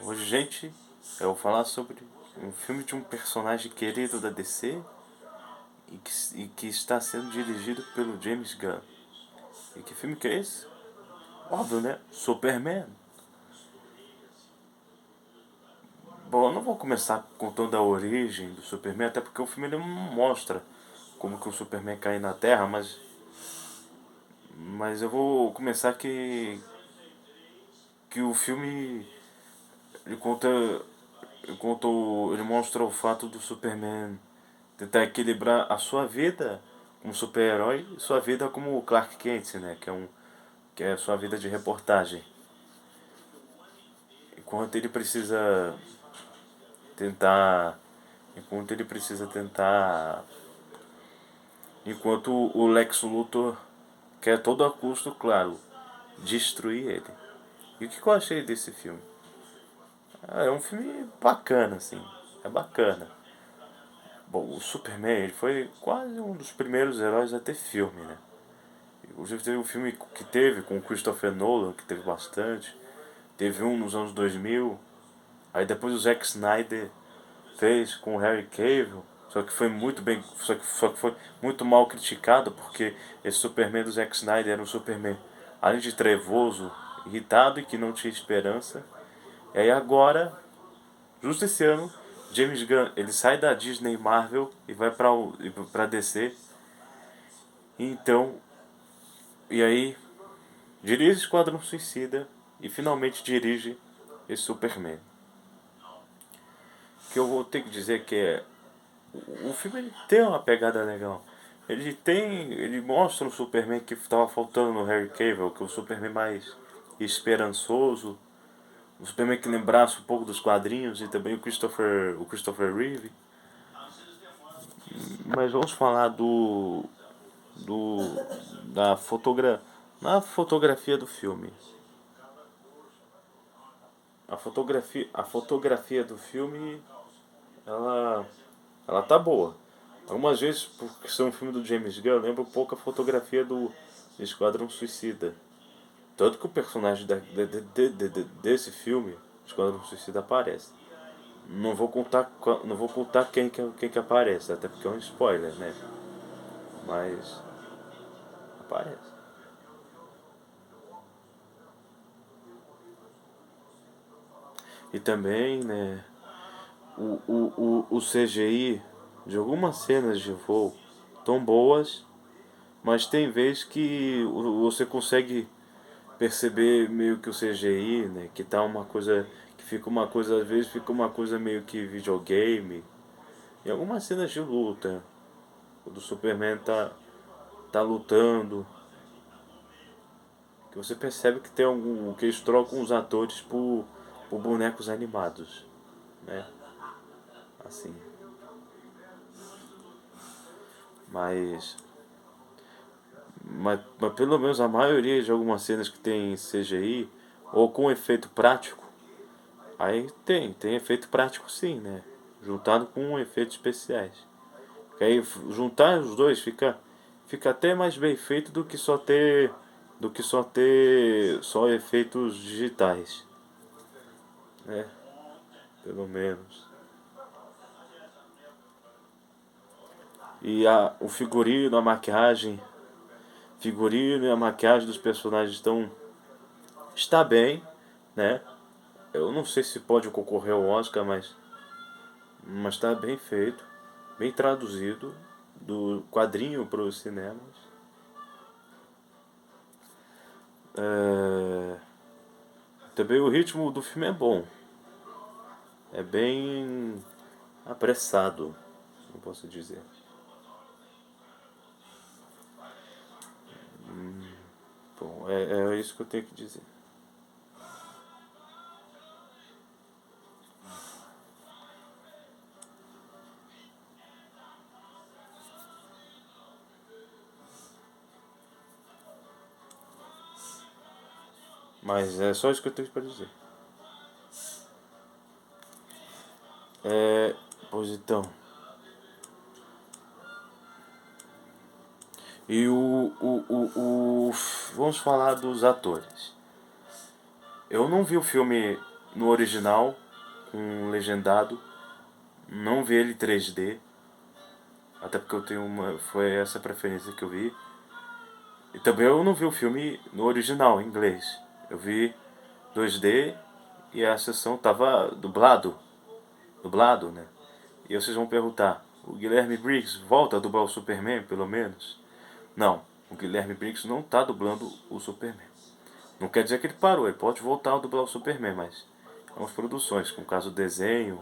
Hoje, gente, eu vou falar sobre um filme de um personagem querido da DC e que está sendo dirigido pelo James Gunn. E que filme que é esse? Óbvio, né? Superman. Bom, eu não vou começar contando a origem do Superman, até porque o filme ele não mostra como que o Superman cai na Terra, mas eu vou começar que o filme ele conta ele mostra o fato do Superman tentar equilibrar a sua vida como super-herói e sua vida como Clark Kent, né? Que é a sua vida de reportagem. Enquanto ele precisa tentar. Enquanto ele precisa tentar. Enquanto o Lex Luthor quer a todo a custo, claro, destruir ele. E o que eu achei desse filme? É um filme bacana, assim. É bacana. Bom, o Superman ele foi quase um dos primeiros heróis a ter filme, né? Inclusive teve um filme que teve com o Christopher Nolan, que teve bastante. Teve um nos anos 2000. Aí depois o Zack Snyder fez com o Harry Cavill. Só que foi muito mal criticado porque esse Superman do Zack Snyder era um Superman além de trevoso, irritado e que não tinha esperança. E aí agora, justo esse ano, James Gunn, ele sai da Disney Marvel e vai pra DC. Então, e aí dirige Esquadrão Suicida e finalmente dirige esse Superman. Que eu vou ter que dizer que é o filme ele tem uma pegada legal. Ele mostra um Superman que estava faltando no Harry Cavill, que é o Superman mais esperançoso, um Superman que lembrasse um pouco dos quadrinhos e também o Christopher Reeve. Mas vamos falar do da na fotografia do filme. A fotografia do filme ela ela tá boa. Algumas vezes, porque são um filme do James Gunn, lembra um pouco a fotografia do Esquadrão Suicida. Tanto que o personagem desse filme, Esquadrão Suicida, aparece. Não vou contar quem que aparece, até porque é um spoiler, né? Mas aparece. E também, né, o CGI de algumas cenas de voo tão boas, mas tem vezes que você consegue perceber meio que o CGI, né, que tá uma coisa que fica uma coisa às vezes fica uma coisa meio que videogame. Em algumas cenas de luta, o do Superman tá lutando, que você percebe que tem algum que eles trocam os atores por bonecos animados, né? Assim. Mas, mas pelo menos a maioria de algumas cenas que tem CGI ou com efeito prático, aí tem efeito prático sim, né? Juntado com efeitos especiais. Que aí juntar os dois fica até mais bem feito do que só efeitos digitais, né? Pelo menos. E o figurino, figurino e a maquiagem dos personagens está bem, né? Eu não sei se pode concorrer ao Oscar, mas está bem feito, bem traduzido do quadrinho para os cinemas. É, também o ritmo do filme é bom, é bem apressado, não posso dizer. Bom, é isso que eu tenho que dizer. Mas é só isso que eu tenho para dizer. É, pois então. E vamos falar dos atores. Eu não vi o filme no original, com legendado. Não vi ele 3D. Até porque eu tenho uma. Foi essa a preferência que eu vi. E também eu não vi o filme no original, em inglês. Eu vi 2D e a sessão tava dublado. Dublado, né? E vocês vão perguntar, o Guilherme Briggs volta a dublar o Superman, pelo menos? Não, o Guilherme Briggs não tá dublando o Superman. Não quer dizer que ele parou, ele pode voltar a dublar o Superman, mas algumas produções, como o caso do desenho.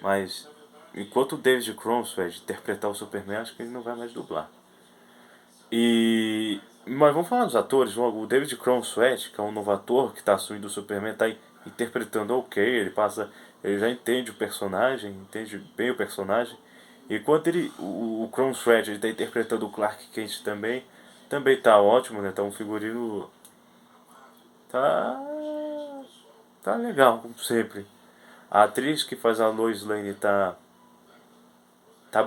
Mas enquanto o David Cronshaw interpretar o Superman, acho que ele não vai mais dublar. Mas vamos falar dos atores logo. O David Cronshaw, que é um novo ator que está assumindo o Superman, está interpretando ok, ele já entende o personagem, entende bem o personagem. E enquanto o Cronshaw está interpretando o Clark Kent também tá ótimo, né? Tá um figurino. Tá. Tá legal, como sempre. A atriz que faz a Lois Lane tá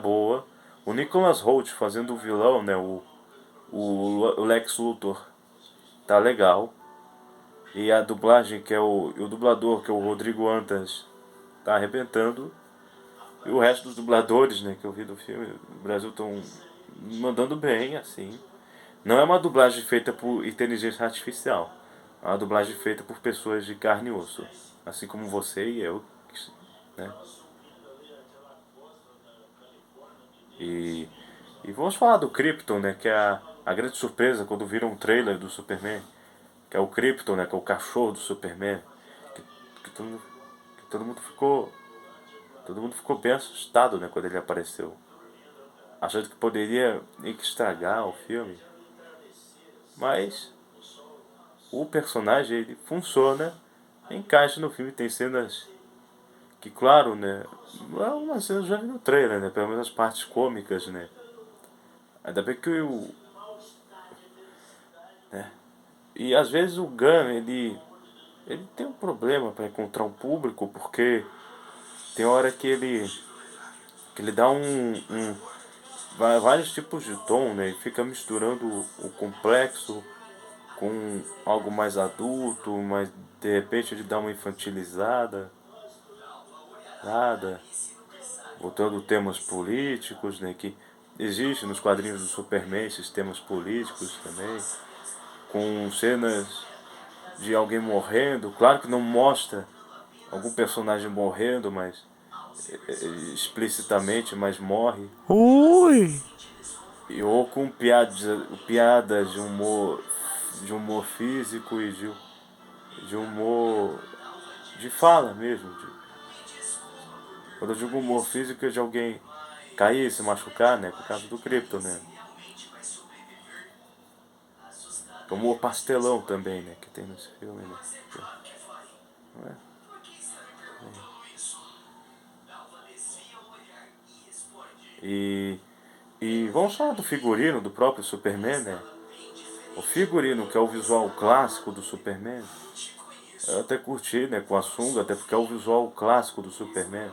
boa. O Nicholas Hoult fazendo o vilão, né? O Lex Luthor tá legal. E a dublagem, que é o dublador, que é o Rodrigo Antas, tá arrebentando. E o resto dos dubladores, né, que eu vi do filme, no Brasil estão mandando bem, assim. Não é uma dublagem feita por inteligência artificial. É uma dublagem feita por pessoas de carne e osso. Assim como você e eu, né? E, e vamos falar do Krypton, né, que é a grande surpresa quando viram um trailer do Superman. Que é o Krypton, né, que é o cachorro do Superman. Que, que todo, mundo- que todo mundo ficou bem assustado, né, quando ele apareceu. Achando que poderia meio que estragar o filme. Mas o personagem, ele funciona, encaixa no filme. Tem cenas que, claro, né, algumas cenas já vi no trailer, né, pelo menos as partes cômicas, né. Ainda bem que o... Né, e às vezes o Gunn, ele tem um problema para encontrar um público, porque tem hora que ele dá vários tipos de tom, né? E fica misturando o complexo com algo mais adulto, mas de repente ele dá uma infantilizada, nada, botando temas políticos, né? Que existe nos quadrinhos do Superman esses temas políticos também, com cenas de alguém morrendo. Claro que não mostra algum personagem morrendo, mas explicitamente, mas morre. Ui! Ou com piadas de humor físico e de humor de fala mesmo. Quando eu digo humor físico é de alguém cair e se machucar, né? Por causa do Krypton, né? Humor pastelão também, né? Que tem nesse filme, né? Não é? E, e vamos falar do figurino do próprio Superman, né? O figurino, que é o visual clássico do Superman, eu até curti, né, com a sunga, até porque é o visual clássico do Superman.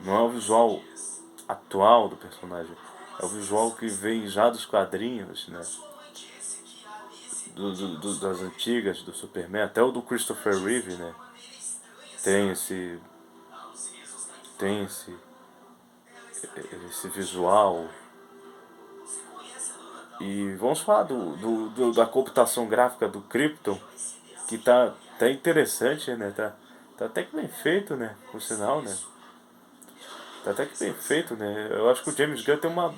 Não é o visual atual do personagem. É o visual que vem já dos quadrinhos, né? Das antigas do Superman, até o do Christopher Reeve, né? Tem esse. Tem esse visual. E vamos falar da computação gráfica do Krypton, que tá interessante, né? Tá até que bem feito, né? Por sinal, né? Tá até que bem feito, né? Eu acho que o James Gunn tem uma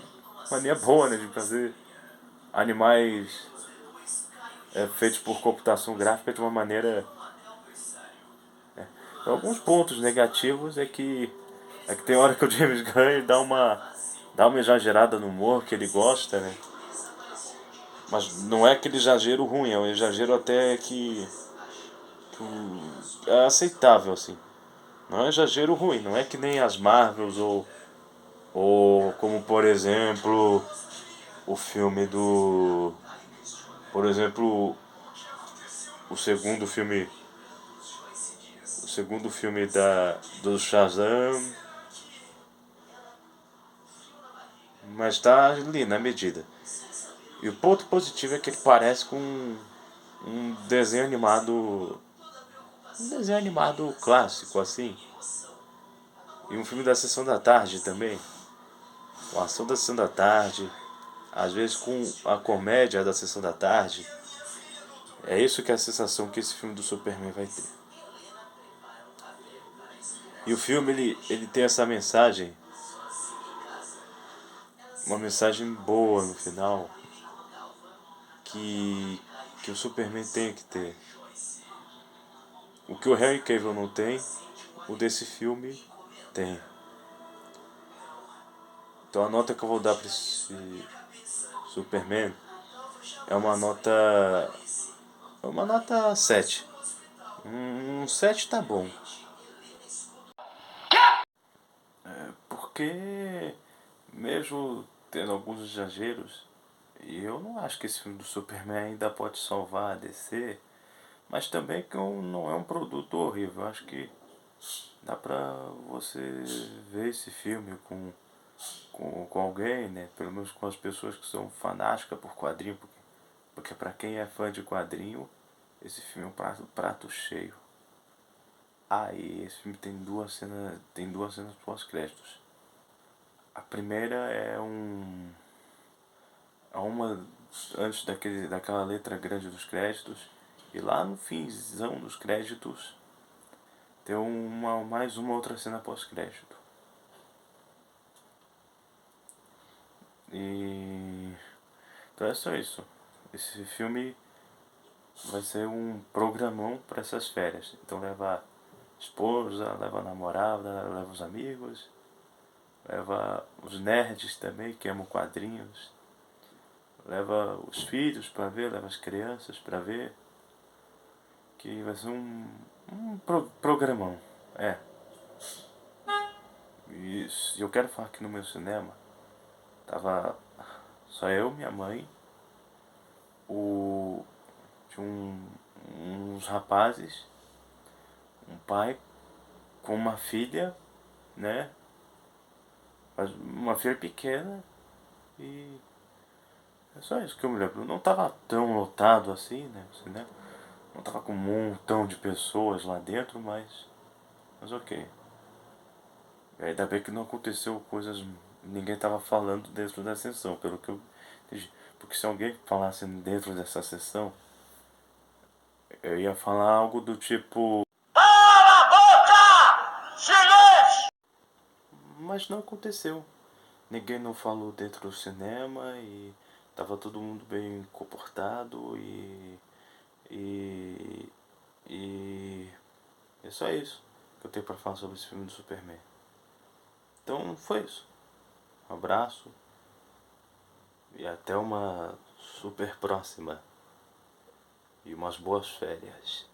mania boa, né? De fazer animais feitos por computação gráfica de uma maneira. Alguns pontos negativos é que tem hora que o James Gunn dá uma exagerada no humor que ele gosta, né? Mas não é aquele exagero ruim, é um exagero até que é aceitável, assim. Não é um exagero ruim, não é que nem as Marvels ou como por exemplo o filme do. Por exemplo, o segundo filme. O segundo filme do Shazam. Mas tá ali na medida. E o ponto positivo é que ele parece com um desenho animado um desenho animado clássico assim. E um filme da Sessão da Tarde também. Uma ação da Sessão da Tarde. Às vezes com a comédia da Sessão da Tarde. É isso que é a sensação que esse filme do Superman vai ter. E o filme ele tem essa mensagem. Uma mensagem boa no final. Que, que o Superman tem que ter. O que o Henry Cavill não tem, o desse filme tem. Então a nota que eu vou dar para esse Superman é uma nota. É uma nota 7. Um 7 tá bom. Porque mesmo tendo alguns exageros, e eu não acho que esse filme do Superman ainda pode salvar a DC, mas também que não é um produto horrível. Eu acho que dá pra você ver esse filme com alguém, né? Pelo menos com as pessoas que são fanáticas por quadrinho, porque pra quem é fã de quadrinho, esse filme é um prato cheio. Ah, e esse filme tem duas cenas pós-créditos. A primeira é uma antes daquela letra grande dos créditos, e lá no finzão dos créditos tem mais uma outra cena pós-crédito. E então é só isso. Esse filme vai ser um programão para essas férias. Então leva a esposa, leva a namorada, leva os amigos, leva os nerds também que amam quadrinhos, leva os filhos para ver, leva as crianças para ver, que vai ser um programão. É. E eu quero falar que no meu cinema tava só eu, minha mãe, o tinha uns rapazes, um pai com uma filha, né? Uma filha pequena e é só isso que eu me lembro. Não tava tão lotado assim, né? Assim, né? Não tava com um montão de pessoas lá dentro, mas ok. E ainda bem que não aconteceu coisas. Ninguém tava falando dentro da sessão, pelo que eu entendi. Porque se alguém falasse dentro dessa sessão, eu ia falar algo do tipo. Cala a boca! Silêncio! Mas não aconteceu. Ninguém não falou dentro do cinema e tava todo mundo bem comportado e, e é só isso que eu tenho pra falar sobre esse filme do Superman. Então foi isso. Um abraço e até uma super próxima e umas boas férias.